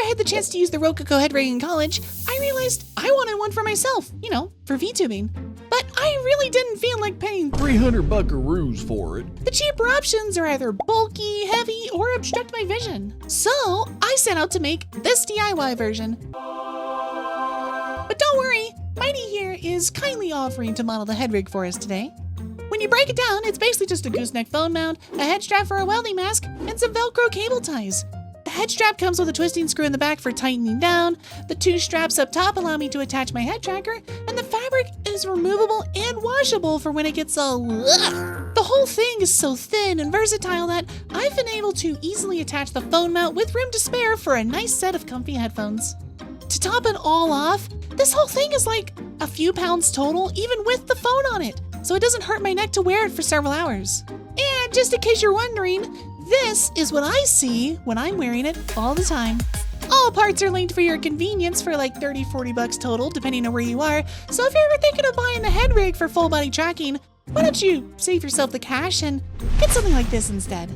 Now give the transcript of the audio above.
had the chance to use the Rococo Headrig in college, I realized I wanted one for myself, you know, for VTubing. But I really didn't feel like paying 300 buckaroos for it. The cheaper options are either bulky, heavy, or obstruct my vision. So I set out to make this DIY version. But don't worry, Mighty here is kindly offering to model the Headrig for us today. When you break it down, it's basically just a gooseneck phone mount, a head strap for a welding mask, and some Velcro cable ties. The head strap comes with a twisting screw in the back for tightening down, the two straps up top allow me to attach my head tracker, and the fabric is removable and washable for when it gets all ugh. The whole thing is so thin and versatile that I've been able to easily attach the phone mount with room to spare for a nice set of comfy headphones. To top it all off, this whole thing is like a few pounds total, even with the phone on it, so it doesn't hurt my neck to wear it for several hours. And just in case you're wondering, this is what I see when I'm wearing it all the time. All parts are linked for your convenience for like 30-40 bucks total, depending on where you are, so if you're ever thinking of buying the Headrig for full body tracking, why don't you save yourself the cash and get something like this instead?